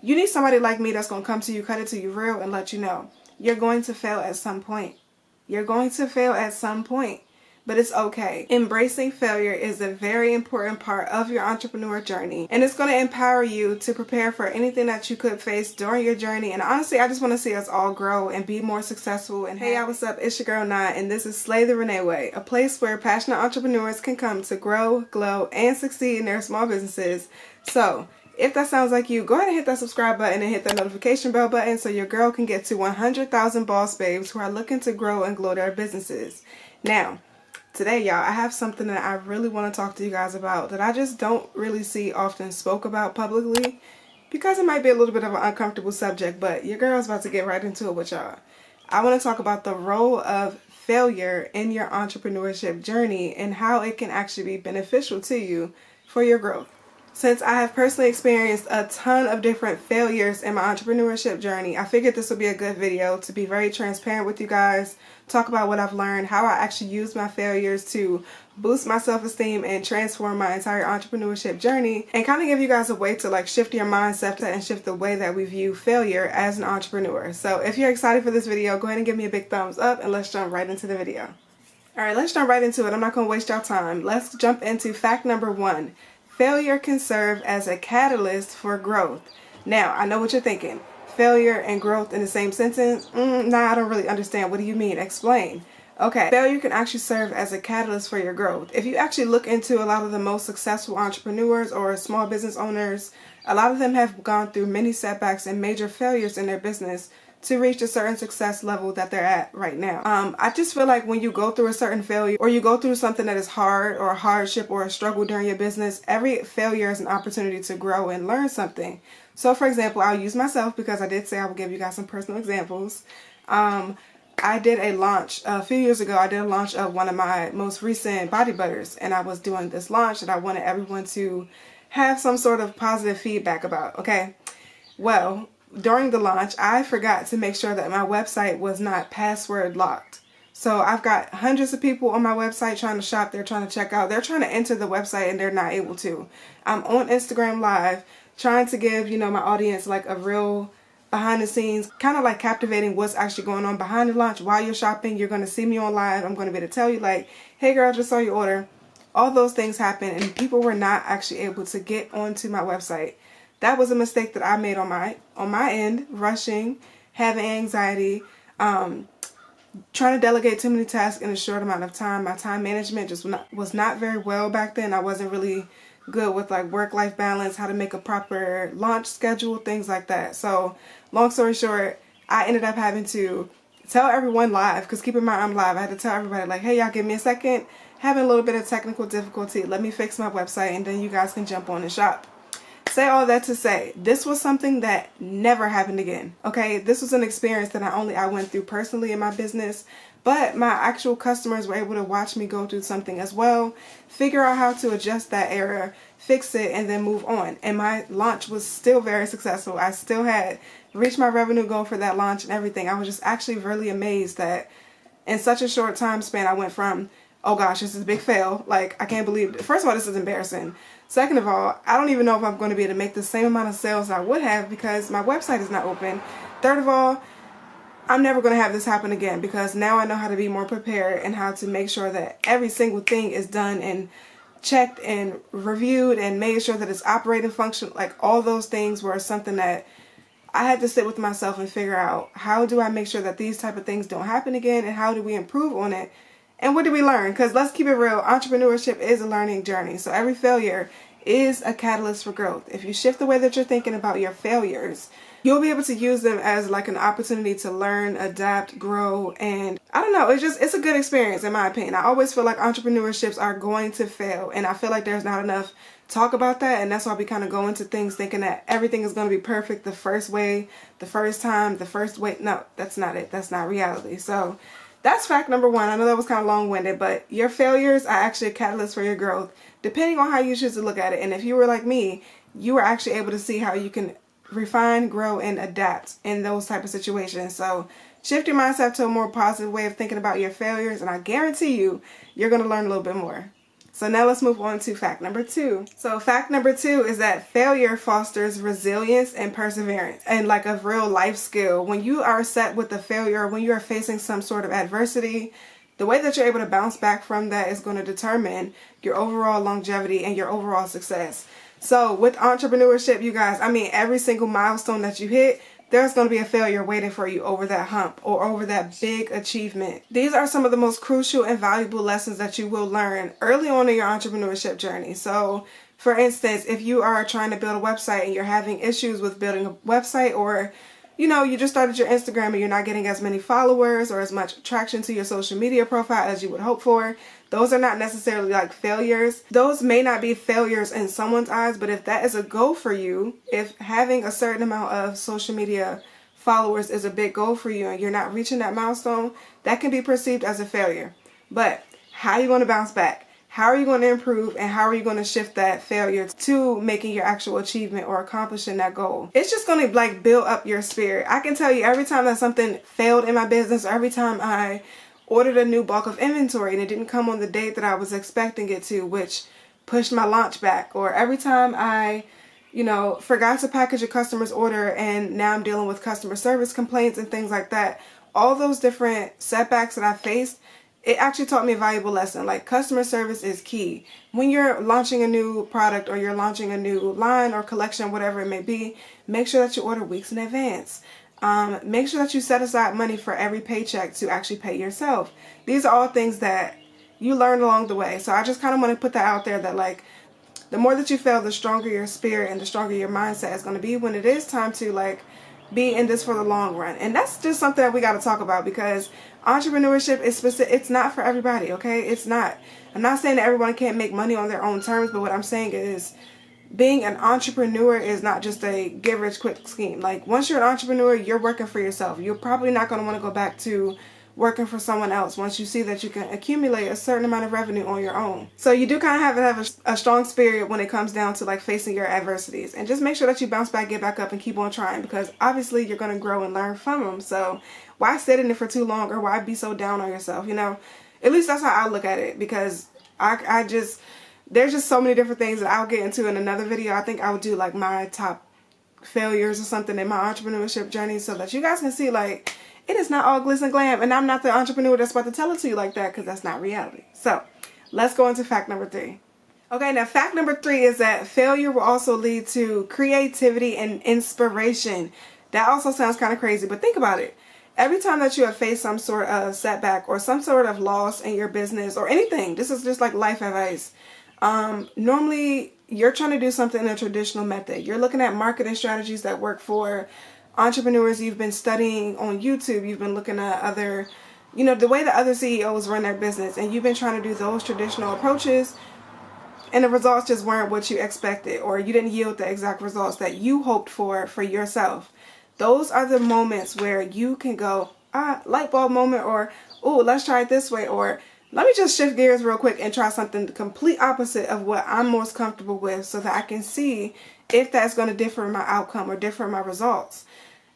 You need somebody like me that's going to come to you, cut it to you real, and let you know you're going to fail at some point. You're going to fail at some point, but it's okay. Embracing failure is a very important part of your entrepreneur journey, and it's going to empower you to prepare for anything that you could face during your journey. And honestly, I just want to see us all grow and be more successful. And hey, y'all, what's up? It's your girl Nye, and this is Slay the Renee Way, a place where passionate entrepreneurs can come to grow, glow, and succeed in their small businesses. So if that sounds like you, go ahead and hit that subscribe button and hit that notification bell button so your girl can get to 100,000 boss babes who are looking to grow and glow their businesses. Now, today, y'all, I have something that I really want to talk to you guys about that I just don't really see often spoke about publicly because it might be a little bit of an uncomfortable subject, but your girl's about to get right into it with y'all. I want to talk about the role of failure in your entrepreneurship journey and how it can actually be beneficial to you for your growth. Since I have personally experienced a ton of different failures in my entrepreneurship journey, I figured this would be a good video to be very transparent with you guys, talk about what I've learned, how I actually used my failures to boost my self-esteem and transform my entire entrepreneurship journey, and kind of give you guys a way to shift your mindset and shift the way that we view failure as an entrepreneur. So if you're excited for this video, go ahead and give me a big thumbs up and let's jump right into the video. Alright, let's jump right into it. I'm not going to waste y'all time. Let's jump into fact number 1. Failure can serve as a catalyst for growth. Now, I know what you're thinking. Failure and growth in the same sentence? Nah, I don't really understand. What do you mean? Explain. Okay, failure can actually serve as a catalyst for your growth. If you actually look into a lot of the most successful entrepreneurs or small business owners, a lot of them have gone through many setbacks and major failures in their business to reach a certain success level that they're at right now. I just feel like when you go through a certain failure or you go through something that is hard or a hardship or a struggle during your business, every failure is an opportunity to grow and learn something. So for example, I'll use myself because I did say I would give you guys some personal examples. I did a launch a few years ago. I did a launch of one of my most recent body butters, and I was doing this launch that I wanted everyone to have some sort of positive feedback about. Okay, well, during the launch, I forgot to make sure that my website was not password locked. So I've got hundreds of people on my website trying to shop. They're trying to check out. They're trying to enter the website and they're not able to. I'm on Instagram Live trying to give, my audience a real behind the scenes, kind of captivating what's actually going on behind the launch. While you're shopping, you're going to see me on live. I'm going to be able to tell you hey girl, I just saw your order. All those things happen and people were not actually able to get onto my website. That was a mistake that I made on my end, rushing, having anxiety, trying to delegate too many tasks in a short amount of time. My time management just was not very well back then. I wasn't really good with work-life balance, how to make a proper launch schedule, things like that. So long story short, I ended up having to tell everyone live, because keep in mind I'm live. I had to tell everybody hey, y'all give me a second, having a little bit of technical difficulty. Let me fix my website and then you guys can jump on and shop. Say all that to say, this was something that never happened again. Okay, this was an experience that not only I went through personally in my business, but my actual customers were able to watch me go through something as well, figure out how to adjust that error, fix it, and then move on. And my launch was still very successful. I still had reached my revenue goal for that launch and everything. I was just actually really amazed that in such a short time span, I went from, oh gosh, this is a big fail. I can't believe it. First of all, this is embarrassing. Second of all, I don't even know if I'm going to be able to make the same amount of sales I would have because my website is not open. Third of all, I'm never going to have this happen again because now I know how to be more prepared and how to make sure that every single thing is done and checked and reviewed and made sure that it's operating function. All those things were something that I had to sit with myself and figure out, how do I make sure that these type of things don't happen again and how do we improve on it? And what did we learn? Because let's keep it real, entrepreneurship is a learning journey. So every failure is a catalyst for growth. If you shift the way that you're thinking about your failures, you'll be able to use them as an opportunity to learn, adapt, grow, and I don't know, it's a good experience in my opinion. I always feel like entrepreneurships are going to fail, and I feel like there's not enough talk about that, and that's why we kind of go into things thinking that everything is going to be perfect the first way, the first time, the first way. No, that's not it. That's not reality. So that's fact number 1. I know that was kind of long-winded, but your failures are actually a catalyst for your growth, depending on how you choose to look at it. And if you were like me, you were actually able to see how you can refine, grow, and adapt in those type of situations. So shift your mindset to a more positive way of thinking about your failures, and I guarantee you're going to learn a little bit more. So now let's move on to fact number 2. So fact number 2 is that failure fosters resilience and perseverance, and like a real life skill. When you are set with a failure, when you are facing some sort of adversity, the way that you're able to bounce back from that is going to determine your overall longevity and your overall success. So with entrepreneurship, you guys, I mean, every single milestone that you hit, there's going to be a failure waiting for you over that hump or over that big achievement. These are some of the most crucial and valuable lessons that you will learn early on in your entrepreneurship journey. So for instance, if you are trying to build a website and you're having issues with building a website, or you just started your Instagram and you're not getting as many followers or as much traction to your social media profile as you would hope for, those are not necessarily like failures. Those may not be failures in someone's eyes, but if that is a goal for you, if having a certain amount of social media followers is a big goal for you and you're not reaching that milestone, that can be perceived as a failure. But how are you going to bounce back? How are you going to improve, and how are you going to shift that failure to making your actual achievement or accomplishing that goal? It's just going to like build up your spirit. I can tell you, every time that something failed in my business, or every time I ordered a new bulk of inventory and it didn't come on the date that I was expecting it to, which pushed my launch back, or every time I forgot to package a customer's order and now I'm dealing with customer service complaints and things like that, all those different setbacks that I faced, it actually taught me a valuable lesson. Like, customer service is key. When you're launching a new product or you're launching a new line or collection, whatever it may be, make sure that you order weeks in advance. Make sure that you set aside money for every paycheck to actually pay yourself. These are all things that you learn along the way. So I just kind of want to put that out there, that like, the more that you fail, the stronger your spirit and the stronger your mindset is going to be when it is time to like be in this for the long run. And that's just something that we got to talk about, because entrepreneurship is specific. It's not for everybody, okay? It's not. I'm not saying that everyone can't make money on their own terms, but what I'm saying is being an entrepreneur is not just a get rich quick scheme. Like, once you're an entrepreneur, you're working for yourself. You're probably not going to want to go back to working for someone else once you see that you can accumulate a certain amount of revenue on your own. So you do kind of have a strong spirit when it comes down to like facing your adversities, and just make sure that you bounce back, get back up, and keep on trying, because obviously you're going to grow and learn from them. So why sit in it for too long, or why be so down on yourself? At least that's how I look at it, because there's just so many different things that I'll get into in another video. I think I would do like my top failures or something in my entrepreneurship journey, so that you guys can see like it is not all glitz and glam, and I'm not the entrepreneur that's about to tell it to you like that, because that's not reality. So let's go into fact number 3. Okay, now fact number 3 is that failure will also lead to creativity and inspiration. That also sounds kind of crazy, but think about it. Every time that you have faced some sort of setback or some sort of loss in your business or anything, this is just like life advice. Normally you're trying to do something in a traditional method. You're looking at marketing strategies that work for entrepreneurs. You've been studying on YouTube. You've been looking at other, the way that other CEOs run their business, and you've been trying to do those traditional approaches, and the results just weren't what you expected, or you didn't yield the exact results that you hoped for yourself. Those are the moments where you can go, light bulb moment, or, oh, let's try it this way, or let me just shift gears real quick and try something the complete opposite of what I'm most comfortable with, so that I can see if that's going to differ in my outcome or differ in my results.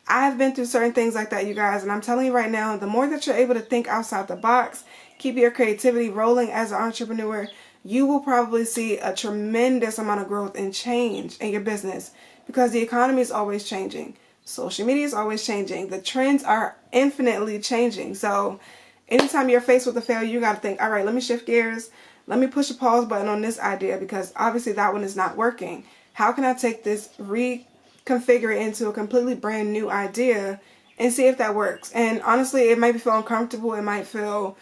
I've been through certain things like that, you guys, and I'm telling you right now, the more that you're able to think outside the box, keep your creativity rolling as an entrepreneur, you will probably see a tremendous amount of growth and change in your business, because the economy is always changing. Social media is always changing. The trends are infinitely changing. So anytime you're faced with a failure, you got to think, all right, let me shift gears. Let me push a pause button on this idea, because obviously that one is not working. How can I take this, reconfigure it into a completely brand new idea and see if that works? And honestly, it might feel uncomfortable. It might feel,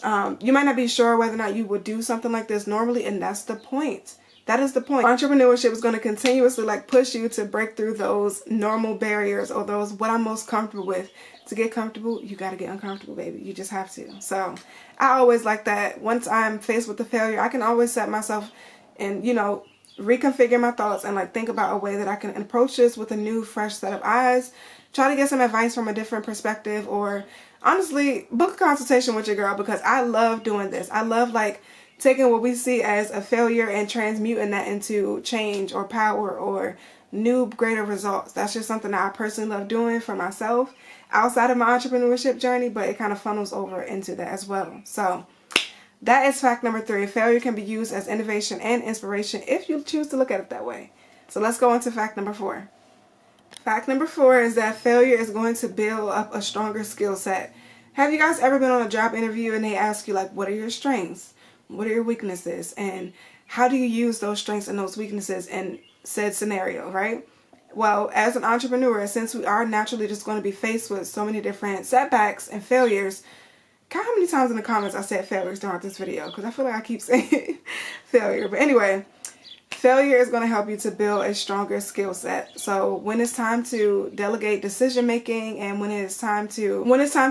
you might not be sure whether or not you would do something like this normally. And that's the point. That is the point. Entrepreneurship is going to continuously like push you to break through those normal barriers, or those what I'm most comfortable with. To get comfortable, you got to get uncomfortable, baby. You just have to. So I always like that. Once I'm faced with a failure, I can always set myself and, reconfigure my thoughts and like think about a way that I can approach this with a new, fresh set of eyes. Try to get some advice from a different perspective, or honestly, book a consultation with your girl, because I love doing this. I love like taking what we see as a failure and transmuting that into change or power or new, greater results. That's just something that I personally love doing for myself outside of my entrepreneurship journey, but it kind of funnels over into that as well. So That is fact number 3. Failure can be used as innovation and inspiration if you choose to look at it that way. So let's go into fact number 4. Fact number 4 is that failure is going to build up a stronger skill set. Have you guys ever been on a job interview and they ask you, like, what are your strengths? What are your weaknesses? And how do you use those strengths and those weaknesses in said scenario, right? Well, as an entrepreneur, since we are naturally just going to be faced with so many different setbacks and failures, count how many times in the comments I said failures throughout this video, because I feel like I keep saying failure. But anyway, failure is going to help you to build a stronger skill set. So when it's time to delegate decision making, and when it's time to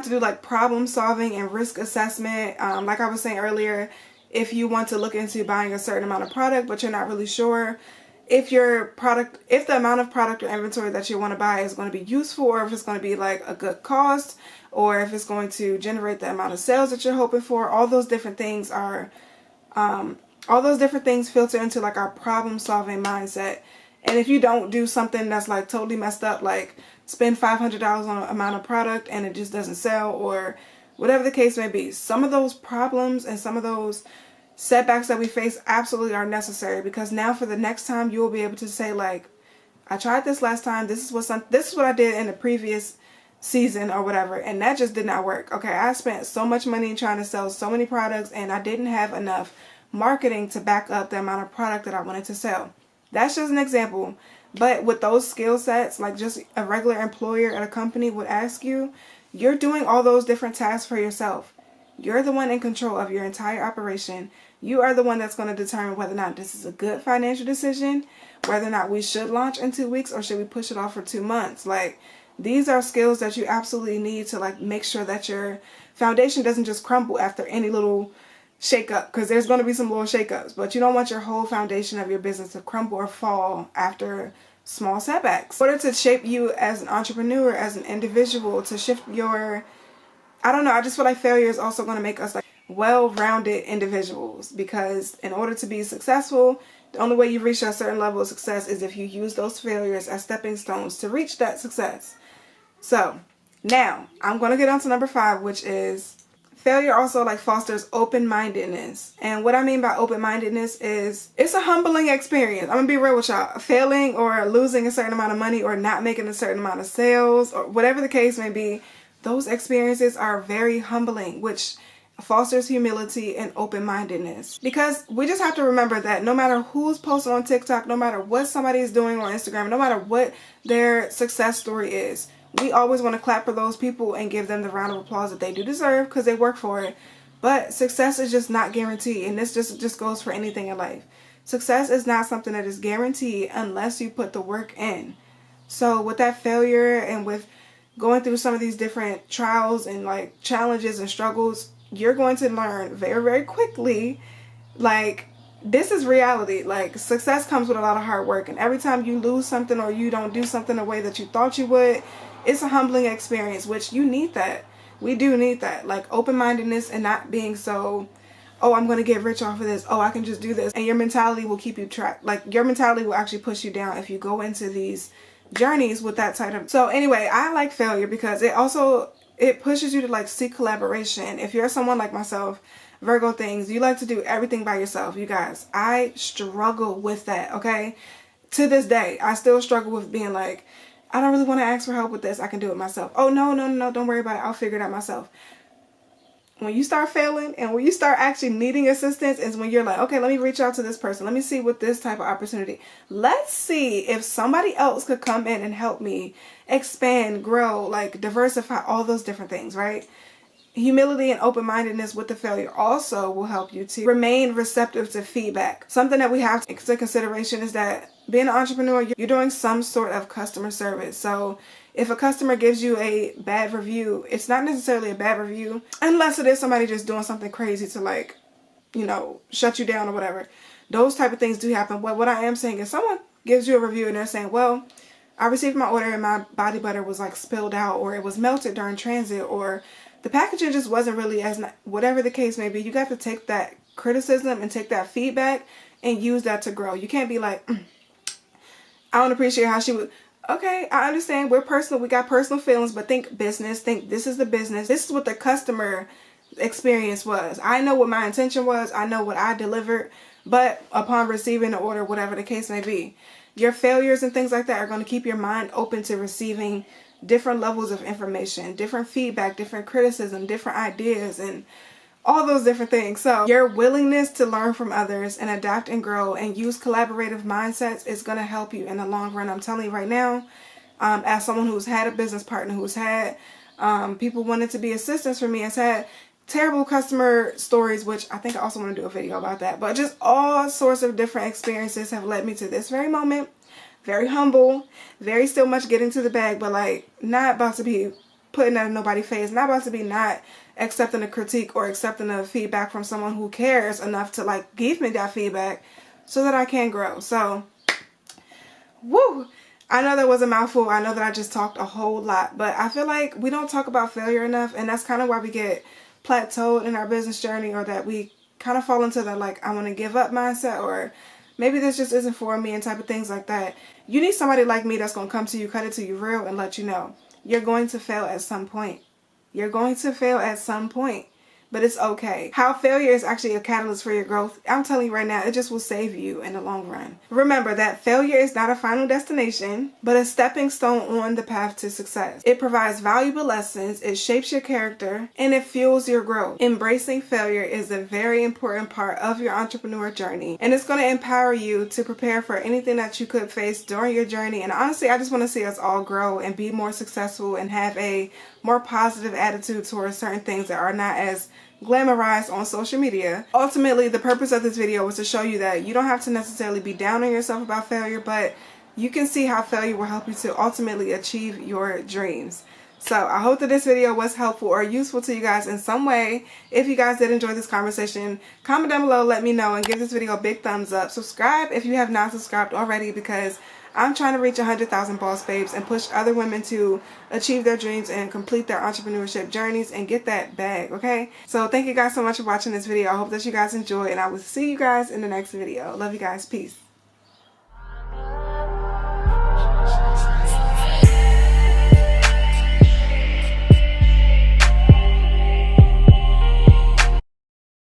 do like problem solving and risk assessment, like I was saying earlier, if you want to look into buying a certain amount of product but you're not really sure if the amount of product or inventory that you want to buy is going to be useful, or if it's going to be like a good cost, or if it's going to generate the amount of sales that you're hoping for, all those different things filter into like our problem solving mindset. And if you don't do something that's like totally messed up, like spend $500 on an amount of product and it just doesn't sell, or whatever the case may be, some of those problems and some of those setbacks that we face absolutely are necessary, because now for the next time you will be able to say, like, I tried this last time, this is what I did in the previous season or whatever, and that just did not work. Okay, I spent so much money trying to sell so many products and I didn't have enough marketing to back up the amount of product that I wanted to sell. That's just an example. But with those skill sets, like just a regular employer at a company would ask you, you're doing all those different tasks for yourself. You're the one in control of your entire operation. You are the one that's going to determine whether or not this is a good financial decision, whether or not we should launch in 2 weeks or should we push it off for 2 months. Like, these are skills that you absolutely need to like make sure that your foundation doesn't just crumble after any little shake up, because there's going to be some little shakeups, but you don't want your whole foundation of your business to crumble or fall after small setbacks. In order to shape you as an entrepreneur, as an individual, to shift your, I just feel like failure is also going to make us like well-rounded individuals, because in order to be successful, the only way you reach a certain level of success is if you use those failures as stepping stones to reach that success. So now I'm going to get on to number 5, which is failure also like fosters open-mindedness. And what I mean by open-mindedness is it's a humbling experience. I'm gonna be real with y'all. Failing or losing a certain amount of money or not making a certain amount of sales or whatever the case may be, those experiences are very humbling, which fosters humility and open-mindedness. Because we just have to remember that no matter who's posting on TikTok, no matter what somebody is doing on Instagram, no matter what their success story is, we always want to clap for those people and give them the round of applause that they do deserve because they work for it. But success is just not guaranteed, and this just goes for anything in life. Success is not something that is guaranteed unless you put the work in. So with that failure and with going through some of these different trials and like challenges and struggles, you're going to learn very, very quickly, like, this is reality. Like, success comes with a lot of hard work, and every time you lose something or you don't do something the way that you thought you would, it's a humbling experience, which you need that. We do need that. Like, open-mindedness and not being so, oh, I'm going to get rich off of this. Oh, I can just do this. And your mentality will keep you trapped. Like, your mentality will actually push you down if you go into these journeys with that type of. So anyway, I like failure because it pushes you to like seek collaboration. If you're someone like myself, Virgo things, you like to do everything by yourself. You guys, I struggle with that, okay? To this day, I still struggle with being like, I don't really want to ask for help with this. I can do it myself. Oh, no, don't worry about it. I'll figure it out myself. When you start failing and when you start actually needing assistance is when you're like, okay, let me reach out to this person. Let me see what this type of opportunity. Let's see if somebody else could come in and help me expand, grow, like diversify, all those different things, right? Humility and open-mindedness with the failure also will help you to remain receptive to feedback. Something that we have to take into consideration is that being an entrepreneur, you're doing some sort of customer service. So if a customer gives you a bad review, it's not necessarily a bad review unless it is somebody just doing something crazy to like, shut you down or whatever. Those type of things do happen. But what I am saying is someone gives you a review and they're saying, well, I received my order and my body butter was like spilled out, or it was melted during transit, or the packaging just wasn't really whatever the case may be. You got to take that criticism and take that feedback and use that to grow. You can't be like, I don't appreciate how she would. Okay, I understand. We're personal. We got personal feelings, but think business. Think this is the business. This is what the customer experience was. I know what my intention was. I know what I delivered. But upon receiving the order, whatever the case may be, your failures and things like that are going to keep your mind open to receiving different levels of information, different feedback, different criticism, different ideas, and all those different things. So your willingness to learn from others and adapt and grow and use collaborative mindsets is going to help you in the long run. I'm telling you right now, as someone who's had a business partner, who's had people wanting to be assistants for me, has had terrible customer stories, which I think I also want to do a video about that. But just all sorts of different experiences have led me to this very moment. Very humble, very still much getting to the bag, but like not about to be putting that in nobody's face, not about to be not accepting a critique or accepting a feedback from someone who cares enough to like give me that feedback so that I can grow. So, woo! I know that was a mouthful. I know that I just talked a whole lot, but I feel like we don't talk about failure enough, and that's kind of why we get plateaued in our business journey, or that we kind of fall into the like I want to give up mindset, or maybe this just isn't for me and type of things like that. You need somebody like me that's going to come to you, cut it to you real, and let you know you're going to fail at some point. You're going to fail at some point. But it's okay. How failure is actually a catalyst for your growth, I'm telling you right now, it just will save you in the long run. Remember that failure is not a final destination, but a stepping stone on the path to success. It provides valuable lessons, it shapes your character, and it fuels your growth. Embracing failure is a very important part of your entrepreneur journey, and it's going to empower you to prepare for anything that you could face during your journey. And honestly, I just want to see us all grow and be more successful and have a more positive attitude towards certain things that are not as glamorized on social media. Ultimately, the purpose of this video was to show you that you don't have to necessarily be down on yourself about failure, but you can see how failure will help you to ultimately achieve your dreams. So I hope that this video was helpful or useful to you guys in some way. If you guys did enjoy this conversation, comment down below, let me know, and give this video a big thumbs up. Subscribe if you have not subscribed already, because I'm trying to reach 100,000 boss babes and push other women to achieve their dreams and complete their entrepreneurship journeys and get that bag, okay? So thank you guys so much for watching this video. I hope that you guys enjoy, and I will see you guys in the next video. Love you guys. Peace.